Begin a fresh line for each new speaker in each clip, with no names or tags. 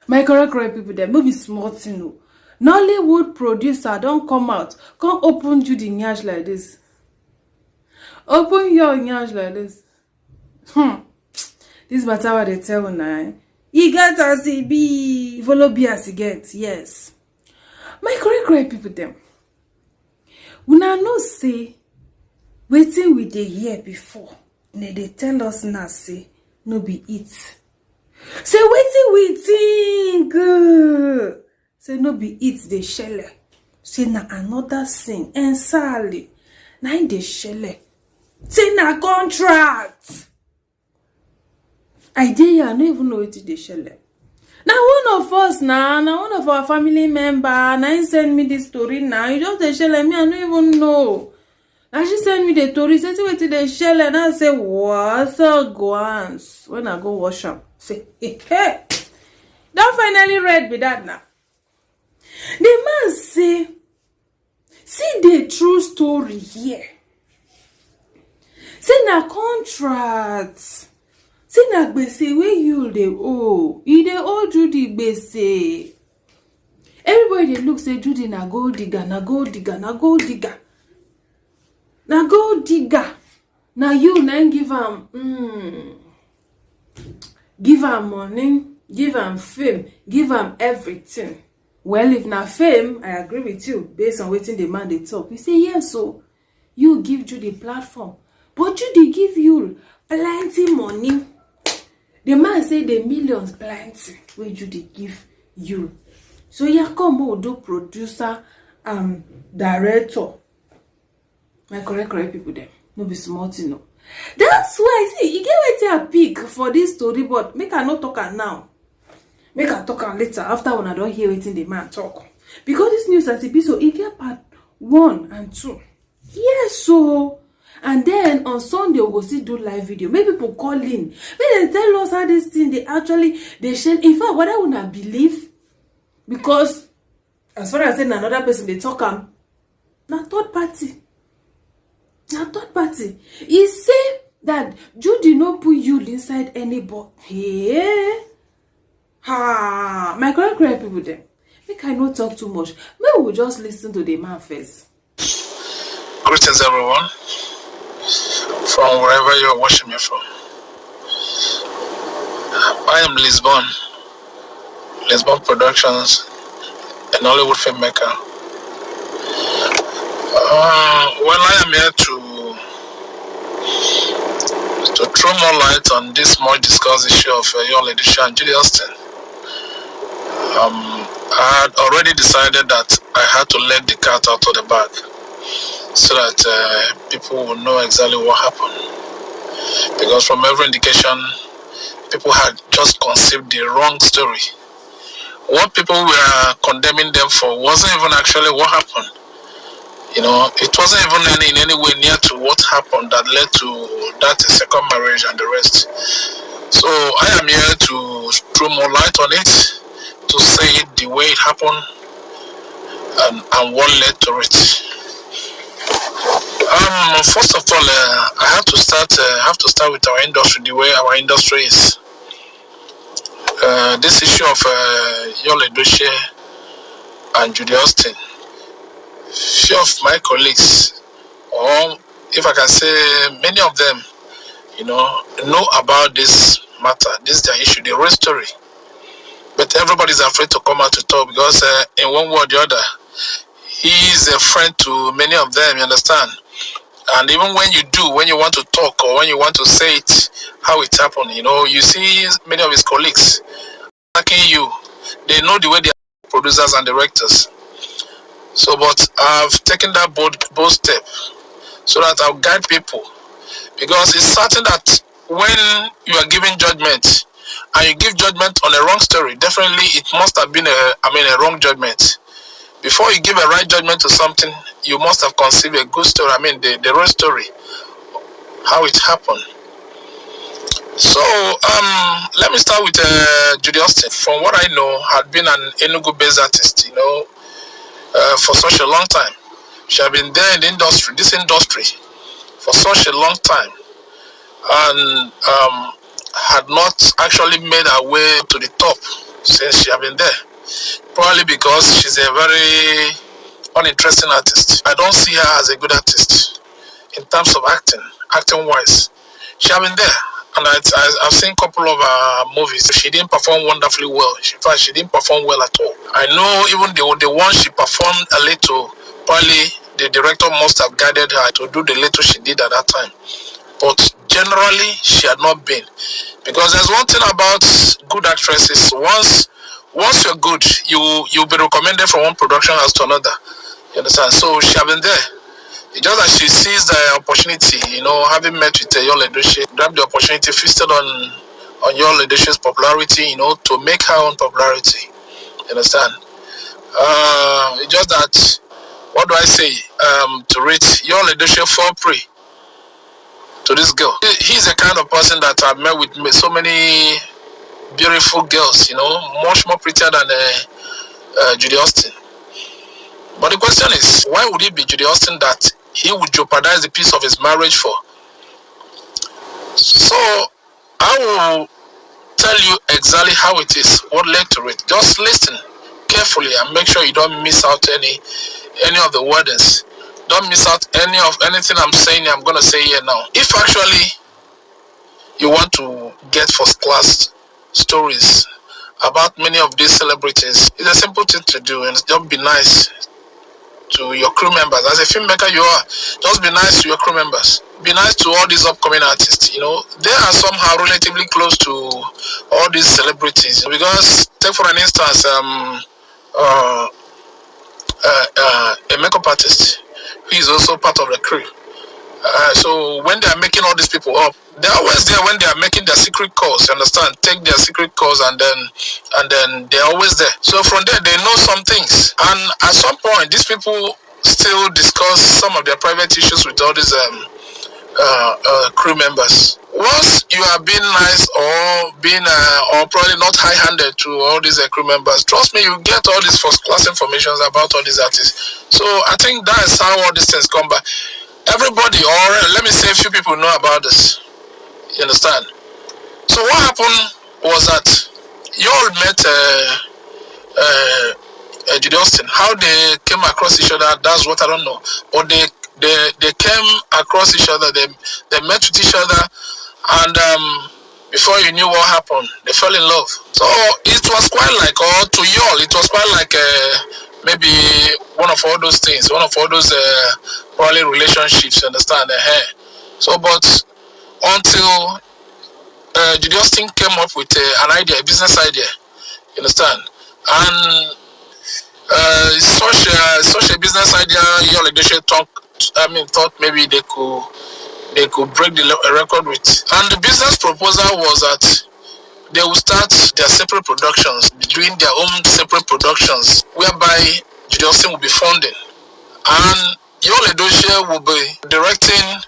My correct people, there no be small thing no. Nollywood producer don't come out, come open Judy nyash like this. Open your nyash like this. This matter what they tell now. You get as he be, follow be as he get. Yes. My correct people them. Una no say waiting with the year before. They tell us now say no be it. Say waiting we think. Say no be it the shell. Say na another thing. And Sally. Na in the shell. Say na contract. I don't even know it the shell. Now one of us now one of our family member now send me this story now. You just the shell me, I don't even know. Now she send me the story, say wait till the shell and I say what once when I go wash up. Say hey. Don't finally read with that now. The man say, see the true story here. Say na contract. Say na gbese wey you dey owe. You dey owe Judy gbese. Everybody dey look say Judy na gold digger, na gold digger, na gold digger. Na gold digger. Na you na give am give am money, give am fame, give am everything. Well, if na fame, I agree with you based on wetin the man dey talk. You say yes, so you give Judy platform, but Judy give you plenty money. The man say the millions plenty wey Judy give you. So yeah, come on, do producer, director. My correct people there. No be small thing no. That's why see you get wetin I pick for this story, but make I not talk am now. Make I talk am later after when I don't hear wetin the man talk. Because this news as it be so, it get part 1 and 2. Yes, so and then on Sunday we go still do live video. Maybe people call in. Maybe they tell us how this thing they share. In fact, what I would not believe, because as far as saying another person they talk na third party. Na third party. He say that Judy no put you inside anybody. Hey. Ha, my correct people there. Make I not talk too much. Maybe we'll just listen to the man first.
Greetings everyone, from wherever you are watching me from. I am Lisbon Productions, a Nollywood filmmaker. Well, I am here to throw more light on this much discussed issue of Yul Edochie and Judy Austin. I had already decided that I had to let the cat out of the bag so that people will know exactly what happened. Because from every indication, people had just conceived the wrong story. What people were condemning them for wasn't even actually what happened. You know, it wasn't even in any way near to what happened that led to that second marriage and the rest. So I am here to throw more light on it, to say it the way it happened, and what led to it. First of all, I have to start with our industry, the way our industry is. This issue of Yul Edochie and Judy Austin. Few of my colleagues, or if I can say many of them, know about this matter. This is their issue, the real story. But everybody's afraid to come out to talk because in one way or the other, he is a friend to many of them, you understand? And even when you want to talk or when you want to say it, how it happened, you see many of his colleagues attacking you. They know the way they are producers and directors. So, but I've taken that bold step so that I'll guide people. Because it's certain that when you are giving judgment and you give judgment on a wrong story, definitely it must have been a wrong judgment. Before you give a right judgment to something, you must have conceived a good story. The real story, how it happened. So, let me start with Judy Austin. From what I know, had been an Enugu-based artist, for such a long time. She had been there in the industry, this industry, for such a long time, and had not actually made her way to the top. since she have been there. Probably because she's a very uninteresting artist. I don't see her as a good artist in terms of acting wise. She have been there, and I've seen a couple of movies. She didn't perform wonderfully well. In fact, she didn't perform well at all. I know even the one she performed a little, probably the director must have guided her to do the little she did at that time. But generally, she had not been. Because there's one thing about good actresses. Once you're good, you'll be recommended from one production house to another. You understand? So she have been there. It's just that she sees the opportunity, having met with Yul Edochie, grabbed the opportunity, feasted on Yul Edochie's popularity, to make her own popularity. You understand? It's just that, what do I say? To rate Yul Edochie fall prey to this girl. He's the kind of person that I've met with so many beautiful girls, much more prettier than Judy Austin. But the question is, why would it be Judy Austin that he would jeopardize the peace of his marriage for? So I will tell you exactly how it is, what led to it. Just listen carefully and make sure you don't miss out any of the wordings. Don't miss out anything I'm saying. I'm gonna say here now. If actually you want to get first class stories about many of these celebrities, it's a simple thing to do, and just be nice to your crew members. As a filmmaker you are, just be nice to your crew members. Be nice to all these upcoming artists. They are somehow relatively close to all these celebrities. Because take for an instance, a makeup artist who is also part of the crew. So when they are making all these people up, they're always there when they are making their secret calls. You understand? Take their secret calls and then they're always there. So from there they know some things. And at some point these people still discuss some of their private issues with all these crew members. Once you are being nice or being or probably not high-handed to all these crew members, trust me, you get all these first-class information about all these artists. So I think that is how all these things come back. Everybody, or let me say a few people, know about this. You understand? So what happened was that you all met Judy Austin. How they came across each other, that's what I don't know. But they came across each other, they met with each other, and before you knew what happened, they fell in love. So it was quite like, or to you all, it was quite like maybe one of all those things, one of all those probably relationships, you understand? So, but until Judy Austin came up with an idea, a business idea, you understand? And such a business idea, Yul Edochie thought maybe they could break the record with. And the business proposal was that they will start their separate productions, doing their own separate productions, whereby Judy Austin will be funding, and Yul Edochie will be directing,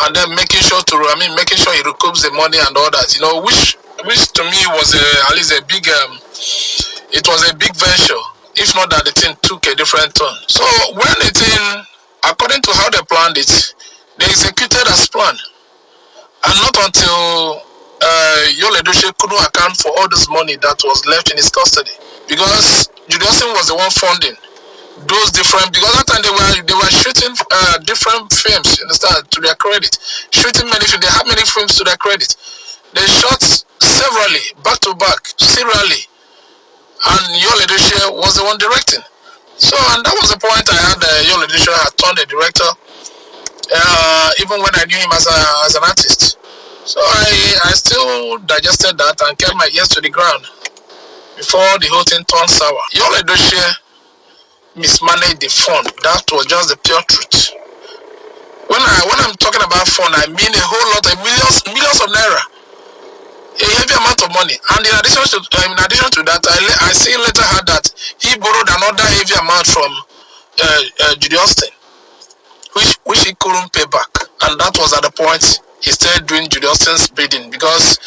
and then making sure he recoups the money and all that. Which to me was at least a big. It was a big venture. If not that the thing took a different turn. So when the thing, according to how they planned it, they executed as planned, and not until Yul Edochie couldn't account for all this money that was left in his custody, because Judy Austin was the one funding those different, because that time they were shooting different films, you understand, to their credit, shooting many films. They had many films to their credit. They shot severally, back to back, serially, and Yul Edochie was the one directing. So, and that was the point I had. Yul Edochie had turned the director, even when I knew him as an artist. So I still digested that and kept my ears to the ground before the whole thing turned sour. Yul Edochie mismanaged the fund. That was just the pure truth. When I'm talking about fund, I mean a whole lot of millions of naira, a heavy amount of money. And in addition to that, I see later had that he borrowed another heavy amount from Judy Austin, which he couldn't pay back. And that was at the point he started doing Judy Austin's bidding, because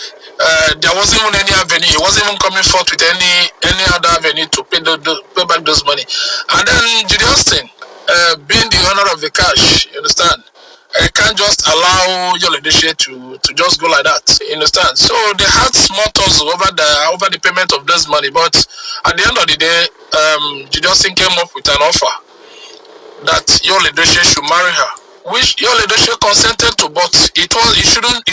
there wasn't even any avenue. He wasn't even coming forth with any other avenue to pay back those money. And then Judy Austin, being the owner of the cash, you understand, I can't just allow Yul Edochie to just go like that. You understand? So they had small talks over the payment of this money, but at the end of the day, Judy Austin came up with an offer that Yul Edochie should marry her, which Yul Edochie consented to, but it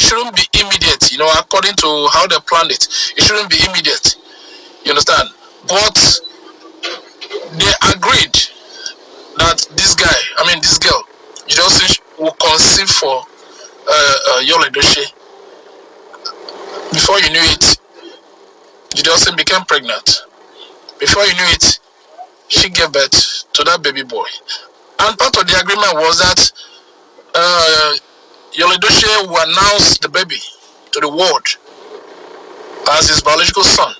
shouldn't be immediate. You know, according to how they planned it, it shouldn't be immediate. You understand? But they agreed that this girl, Judy Austin will conceive for Yul Edochie. Before you knew it, Judy Austin became pregnant. Before you knew it, she gave birth to that baby boy. And part of the agreement was that Yul Edochie will announce the baby to the world as his biological son,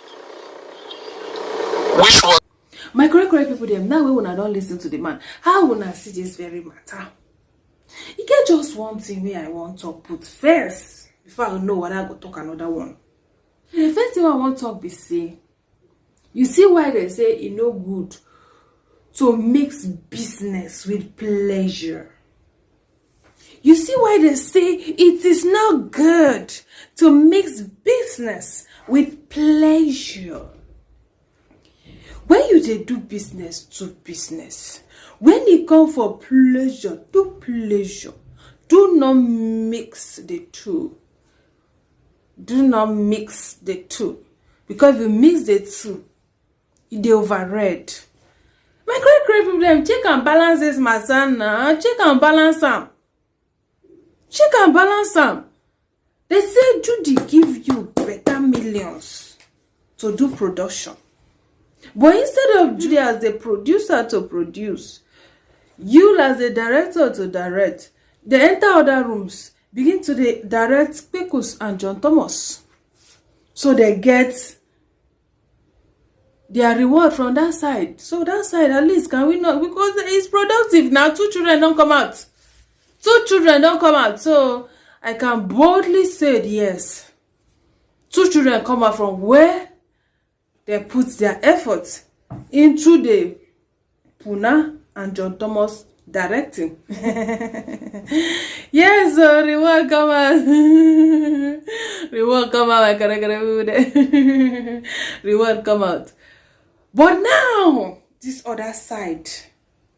which was.
My correct people, them now when I don't listen to the man, how will I see this very matter? You get just one thing where I want to put first before I know what I go talk another one. The first thing I want to talk be say, you see why they say it's no good to mix business with pleasure. You see why they say it is not good to mix business with pleasure. When you do business to business, when it comes for pleasure to pleasure, do not mix the two. Do not mix the two. Because if you mix the two, they override. My great problem, check and balance this masana. Check and balance them. Check and balance them. They say Judy give you better millions to do production. But instead of Judy as the producer to produce, Yul as the director to direct, they enter other rooms, begin to direct Pekus and John Thomas. So they get their reward from that side. So that side, at least, can we not? Because it's productive. Now 2 children don't come out. 2 children don't come out. So I can boldly say yes. 2 children come out from where they put their efforts into the Puna and John Thomas directing. Yes, reward come out. Reward come out. Reward come out. But now, this other side,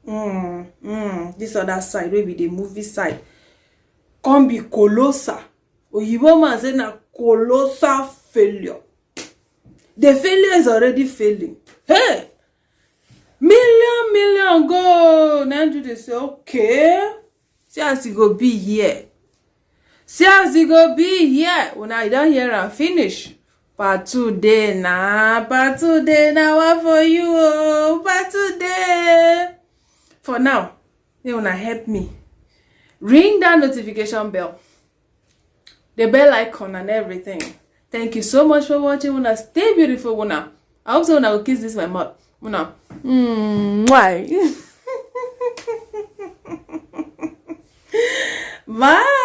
this other side, maybe the movie side, can be colossal. Oyibo man say na colossal failure. The failure is already failing. Hey! Million go. Now they say, okay. See as it go be here. See as it go be here. When I don't hear and finish. Part 2 day now. Part 2 day now. What for you? Oh, part 2 day. For now, they wanna help me. Ring that notification bell. The bell icon and everything. Thank you so much for watching. Una stay beautiful, una. I hope so. Una will kiss this my mouth. Una. Why? Bye.